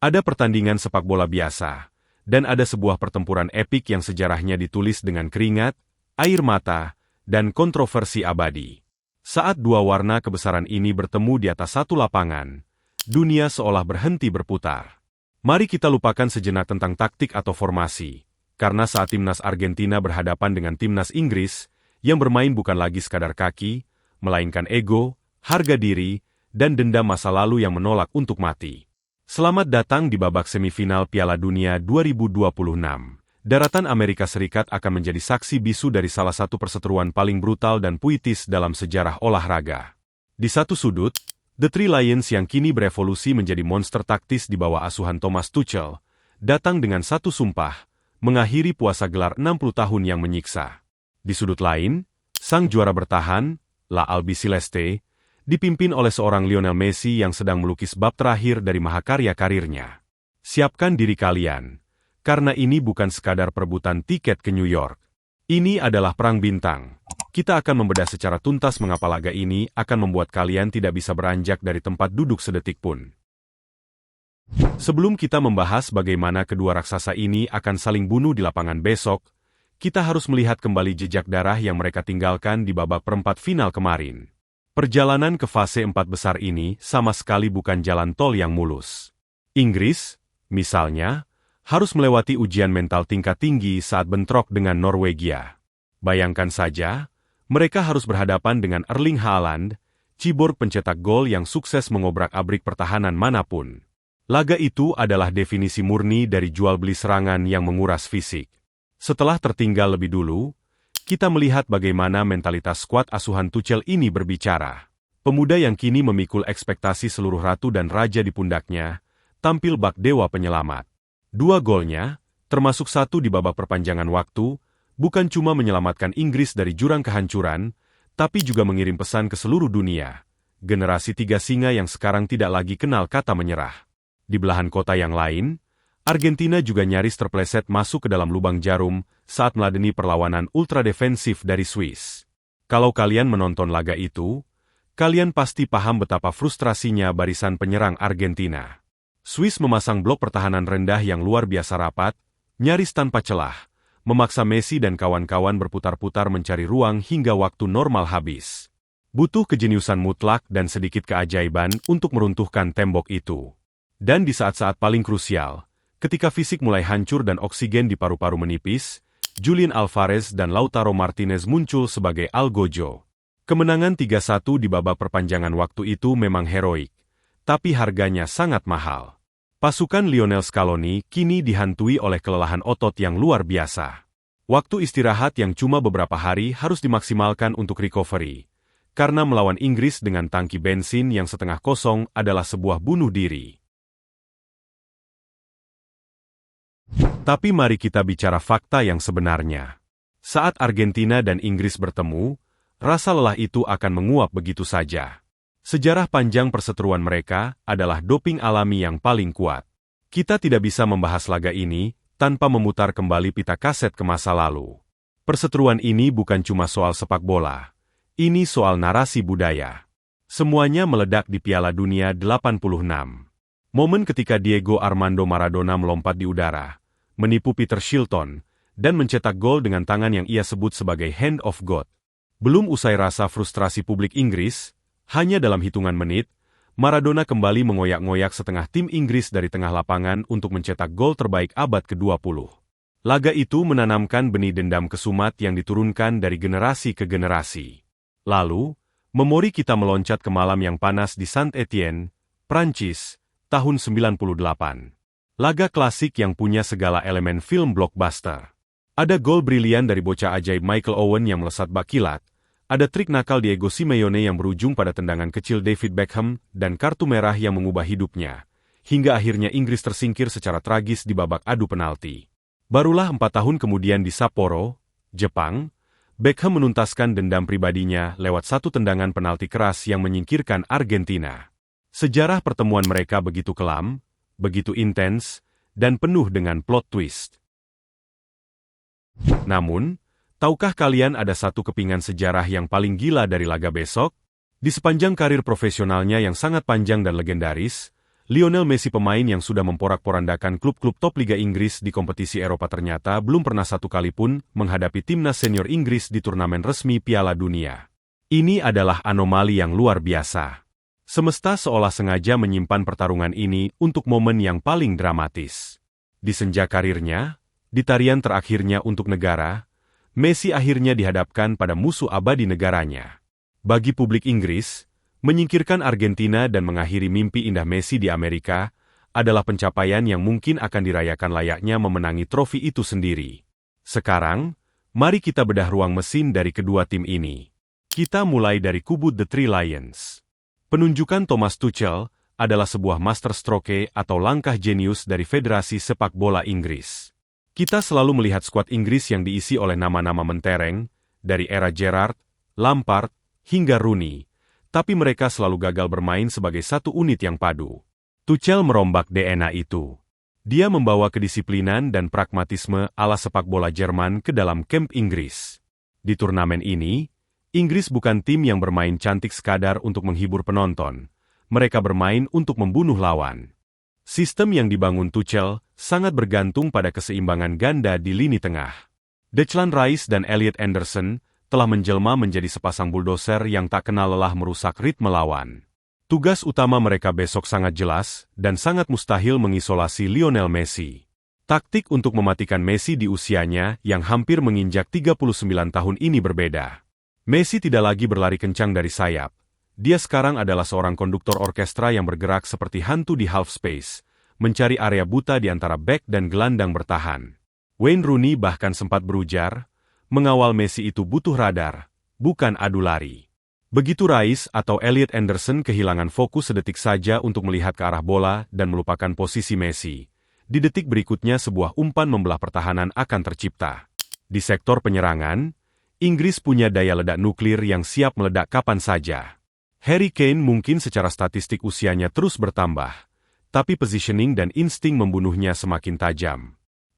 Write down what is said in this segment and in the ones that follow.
Ada pertandingan sepak bola biasa, dan ada sebuah pertempuran epik yang sejarahnya ditulis dengan keringat, air mata, dan kontroversi abadi. Saat dua warna kebesaran ini bertemu di atas satu lapangan, dunia seolah berhenti berputar. Mari kita lupakan sejenak tentang taktik atau formasi, karena saat timnas Argentina berhadapan dengan timnas Inggris, yang bermain bukan lagi sekadar kaki, melainkan ego, harga diri, dan dendam masa lalu yang menolak untuk mati. Selamat datang di babak semifinal Piala Dunia 2026. Daratan Amerika Serikat akan menjadi saksi bisu dari salah satu perseteruan paling brutal dan puitis dalam sejarah olahraga. Di satu sudut, The Three Lions yang kini berevolusi menjadi monster taktis di bawah asuhan Thomas Tuchel, datang dengan satu sumpah, mengakhiri puasa gelar 60 tahun yang menyiksa. Di sudut lain, sang juara bertahan, La Albiceleste, dipimpin oleh seorang Lionel Messi yang sedang melukis bab terakhir dari mahakarya karirnya. Siapkan diri kalian, karena ini bukan sekadar perebutan tiket ke New York. Ini adalah perang bintang. Kita akan membedah secara tuntas mengapa laga ini akan membuat kalian tidak bisa beranjak dari tempat duduk sedetik pun. Sebelum kita membahas bagaimana kedua raksasa ini akan saling bunuh di lapangan besok, kita harus melihat kembali jejak darah yang mereka tinggalkan di babak perempat final kemarin. Perjalanan ke fase 4 besar ini sama sekali bukan jalan tol yang mulus. Inggris, misalnya, harus melewati ujian mental tingkat tinggi saat bentrok dengan Norwegia. Bayangkan saja, mereka harus berhadapan dengan Erling Haaland, cyborg pencetak gol yang sukses mengobrak-abrik pertahanan manapun. Laga itu adalah definisi murni dari jual beli serangan yang menguras fisik. Setelah tertinggal lebih dulu, kita melihat bagaimana mentalitas skuad asuhan Tuchel ini berbicara. Pemuda yang kini memikul ekspektasi seluruh ratu dan raja di pundaknya, tampil bak dewa penyelamat. 2 golnya, termasuk 1 di babak perpanjangan waktu, bukan cuma menyelamatkan Inggris dari jurang kehancuran, tapi juga mengirim pesan ke seluruh dunia. Generasi 3 singa yang sekarang tidak lagi kenal kata menyerah. Di belahan kota yang lain, Argentina juga nyaris terpleset masuk ke dalam lubang jarum saat meladeni perlawanan ultra-defensif dari Swiss. Kalau kalian menonton laga itu, kalian pasti paham betapa frustrasinya barisan penyerang Argentina. Swiss memasang blok pertahanan rendah yang luar biasa rapat, nyaris tanpa celah, memaksa Messi dan kawan-kawan berputar-putar mencari ruang hingga waktu normal habis. Butuh kejeniusan mutlak dan sedikit keajaiban untuk meruntuhkan tembok itu. Dan di saat-saat paling krusial, ketika fisik mulai hancur dan oksigen di paru-paru menipis, Julian Alvarez dan Lautaro Martinez muncul sebagai algojo. Kemenangan 3-1 di babak perpanjangan waktu itu memang heroik, tapi harganya sangat mahal. Pasukan Lionel Scaloni kini dihantui oleh kelelahan otot yang luar biasa. Waktu istirahat yang cuma beberapa hari harus dimaksimalkan untuk recovery, karena melawan Inggris dengan tangki bensin yang setengah kosong adalah sebuah bunuh diri. Tapi mari kita bicara fakta yang sebenarnya. Saat Argentina dan Inggris bertemu, rasa lelah itu akan menguap begitu saja. Sejarah panjang perseteruan mereka adalah doping alami yang paling kuat. Kita tidak bisa membahas laga ini tanpa memutar kembali pita kaset ke masa lalu. Perseteruan ini bukan cuma soal sepak bola. Ini soal narasi budaya. Semuanya meledak di Piala Dunia 86. Momen ketika Diego Armando Maradona melompat di udara, menipu Peter Shilton, dan mencetak gol dengan tangan yang ia sebut sebagai Hand of God. Belum usai rasa frustrasi publik Inggris, hanya dalam hitungan menit, Maradona kembali mengoyak-ngoyak setengah tim Inggris dari tengah lapangan untuk mencetak gol terbaik abad ke-20. Laga itu menanamkan benih dendam kesumat yang diturunkan dari generasi ke generasi. Lalu, memori kita meloncat ke malam yang panas di Saint-Étienne, Prancis, tahun 98. Laga klasik yang punya segala elemen film blockbuster. Ada gol brilian dari bocah ajaib Michael Owen yang melesat bak kilat, ada trik nakal Diego Simeone yang berujung pada tendangan kecil David Beckham dan kartu merah yang mengubah hidupnya, hingga akhirnya Inggris tersingkir secara tragis di babak adu penalti. Barulah 4 tahun kemudian di Sapporo, Jepang, Beckham menuntaskan dendam pribadinya lewat satu tendangan penalti keras yang menyingkirkan Argentina. Sejarah pertemuan mereka begitu kelam, begitu intens, dan penuh dengan plot twist. Namun, tahukah kalian ada satu kepingan sejarah yang paling gila dari laga besok? Di sepanjang karir profesionalnya yang sangat panjang dan legendaris, Lionel Messi, pemain yang sudah memporak-porandakan klub-klub top Liga Inggris di kompetisi Eropa, ternyata belum pernah satu kali pun menghadapi timnas senior Inggris di turnamen resmi Piala Dunia. Ini adalah anomali yang luar biasa. Semesta seolah sengaja menyimpan pertarungan ini untuk momen yang paling dramatis. Di senja karirnya, di tarian terakhirnya untuk negara, Messi akhirnya dihadapkan pada musuh abadi negaranya. Bagi publik Inggris, menyingkirkan Argentina dan mengakhiri mimpi indah Messi di Amerika adalah pencapaian yang mungkin akan dirayakan layaknya memenangi trofi itu sendiri. Sekarang, mari kita bedah ruang mesin dari kedua tim ini. Kita mulai dari kubu The Three Lions. Penunjukan Thomas Tuchel adalah sebuah masterstroke atau langkah jenius dari Federasi Sepak Bola Inggris. Kita selalu melihat skuad Inggris yang diisi oleh nama-nama mentereng, dari era Gerrard, Lampard, hingga Rooney, tapi mereka selalu gagal bermain sebagai satu unit yang padu. Tuchel merombak DNA itu. Dia membawa kedisiplinan dan pragmatisme ala sepak bola Jerman ke dalam kamp Inggris. Di turnamen ini, Inggris bukan tim yang bermain cantik sekadar untuk menghibur penonton. Mereka bermain untuk membunuh lawan. Sistem yang dibangun Tuchel sangat bergantung pada keseimbangan ganda di lini tengah. Declan Rice dan Elliot Anderson telah menjelma menjadi sepasang bulldozer yang tak kenal lelah merusak ritme lawan. Tugas utama mereka besok sangat jelas dan sangat mustahil mengisolasi Lionel Messi. Taktik untuk mematikan Messi di usianya yang hampir menginjak 39 tahun ini berbeda. Messi tidak lagi berlari kencang dari sayap. Dia sekarang adalah seorang konduktor orkestra yang bergerak seperti hantu di half space, mencari area buta di antara bek dan gelandang bertahan. Wayne Rooney bahkan sempat berujar, mengawal Messi itu butuh radar, bukan adu lari. Begitu Rice atau Elliot Anderson kehilangan fokus sedetik saja untuk melihat ke arah bola dan melupakan posisi Messi, di detik berikutnya sebuah umpan membelah pertahanan akan tercipta. Di sektor penyerangan, Inggris punya daya ledak nuklir yang siap meledak kapan saja. Harry Kane mungkin secara statistik usianya terus bertambah, tapi positioning dan insting membunuhnya semakin tajam.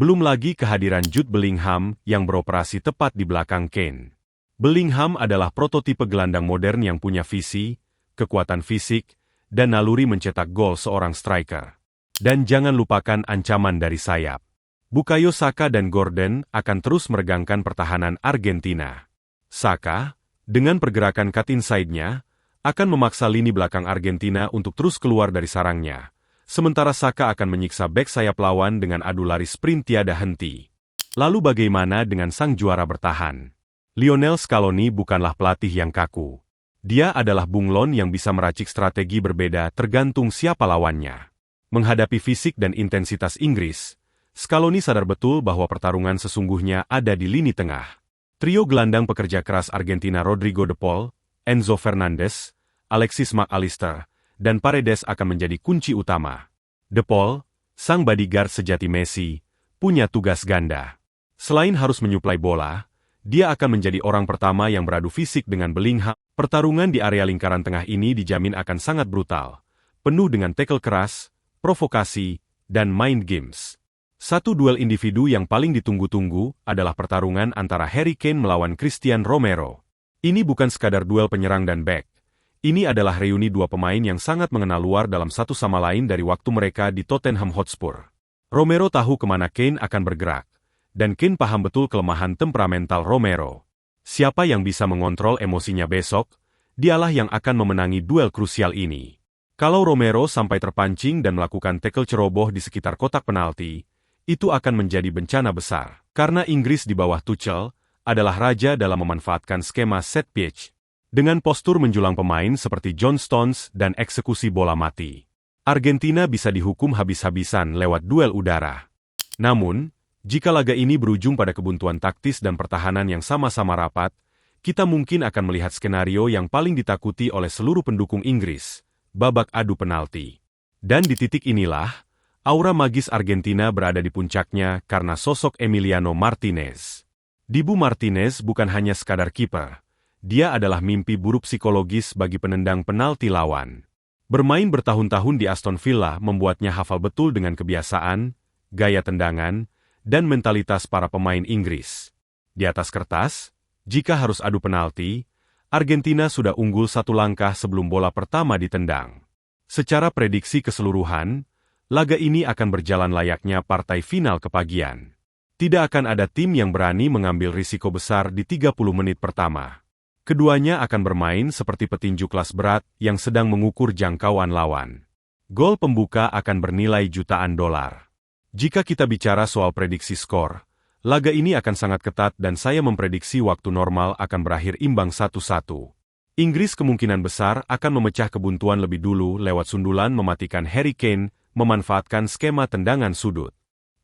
Belum lagi kehadiran Jude Bellingham yang beroperasi tepat di belakang Kane. Bellingham adalah prototipe gelandang modern yang punya visi, kekuatan fisik, dan naluri mencetak gol seorang striker. Dan jangan lupakan ancaman dari sayap. Bukayo Saka dan Gordon akan terus meregangkan pertahanan Argentina. Saka, dengan pergerakan cut inside-nya, akan memaksa lini belakang Argentina untuk terus keluar dari sarangnya. Sementara Saka akan menyiksa bek sayap lawan dengan adu lari sprint tiada henti. Lalu bagaimana dengan sang juara bertahan? Lionel Scaloni bukanlah pelatih yang kaku. Dia adalah bunglon yang bisa meracik strategi berbeda tergantung siapa lawannya. Menghadapi fisik dan intensitas Inggris, Scaloni sadar betul bahwa pertarungan sesungguhnya ada di lini tengah. Trio gelandang pekerja keras Argentina Rodrigo De Paul, Enzo Fernandez, Alexis Mac Allister, dan Paredes akan menjadi kunci utama. De Paul, sang bodyguard sejati Messi, punya tugas ganda. Selain harus menyuplai bola, dia akan menjadi orang pertama yang beradu fisik dengan Bellingham. Pertarungan di area lingkaran tengah ini dijamin akan sangat brutal, penuh dengan tackle keras, provokasi, dan mind games. Satu duel individu yang paling ditunggu-tunggu adalah pertarungan antara Harry Kane melawan Christian Romero. Ini bukan sekadar duel penyerang dan bek. Ini adalah reuni dua pemain yang sangat mengenal luar dalam satu sama lain dari waktu mereka di Tottenham Hotspur. Romero tahu kemana Kane akan bergerak, dan Kane paham betul kelemahan temperamental Romero. Siapa yang bisa mengontrol emosinya besok, dialah yang akan memenangi duel krusial ini. Kalau Romero sampai terpancing dan melakukan tackle ceroboh di sekitar kotak penalti, itu akan menjadi bencana besar. Karena Inggris di bawah Tuchel adalah raja dalam memanfaatkan skema set pitch. Dengan postur menjulang pemain seperti John Stones dan eksekusi bola mati, Argentina bisa dihukum habis-habisan lewat duel udara. Namun, jika laga ini berujung pada kebuntuan taktis dan pertahanan yang sama-sama rapat, kita mungkin akan melihat skenario yang paling ditakuti oleh seluruh pendukung Inggris, babak adu penalti. Dan di titik inilah, aura magis Argentina berada di puncaknya karena sosok Emiliano Martinez. Dibu Martinez bukan hanya sekadar kiper. Dia adalah mimpi buruk psikologis bagi penendang penalti lawan. Bermain bertahun-tahun di Aston Villa membuatnya hafal betul dengan kebiasaan, gaya tendangan, dan mentalitas para pemain Inggris. Di atas kertas, jika harus adu penalti, Argentina sudah unggul satu langkah sebelum bola pertama ditendang. Secara prediksi keseluruhan, laga ini akan berjalan layaknya partai final kepagian. Tidak akan ada tim yang berani mengambil risiko besar di 30 menit pertama. Keduanya akan bermain seperti petinju kelas berat yang sedang mengukur jangkauan lawan. Gol pembuka akan bernilai jutaan dolar. Jika kita bicara soal prediksi skor, laga ini akan sangat ketat dan saya memprediksi waktu normal akan berakhir imbang 1-1. Inggris kemungkinan besar akan memecah kebuntuan lebih dulu lewat sundulan mematikan Harry Kane, memanfaatkan skema tendangan sudut.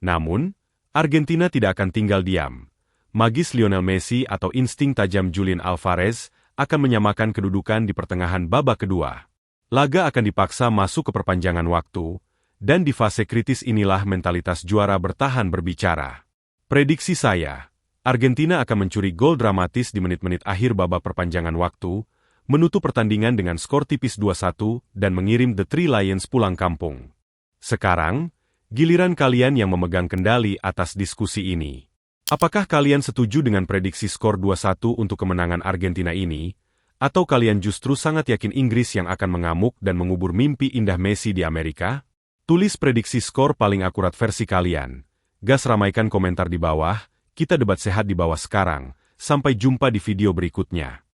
Namun, Argentina tidak akan tinggal diam. Magis Lionel Messi atau insting tajam Julian Alvarez akan menyamakan kedudukan di pertengahan babak kedua. Laga akan dipaksa masuk ke perpanjangan waktu, dan di fase kritis inilah mentalitas juara bertahan berbicara. Prediksi saya, Argentina akan mencuri gol dramatis di menit-menit akhir babak perpanjangan waktu, menutup pertandingan dengan skor tipis 2-1 dan mengirim The Three Lions pulang kampung. Sekarang, giliran kalian yang memegang kendali atas diskusi ini. Apakah kalian setuju dengan prediksi skor 2-1 untuk kemenangan Argentina ini? Atau kalian justru sangat yakin Inggris yang akan mengamuk dan mengubur mimpi indah Messi di Amerika? Tulis prediksi skor paling akurat versi kalian. Gas ramaikan komentar di bawah, kita debat sehat di bawah sekarang. Sampai jumpa di video berikutnya.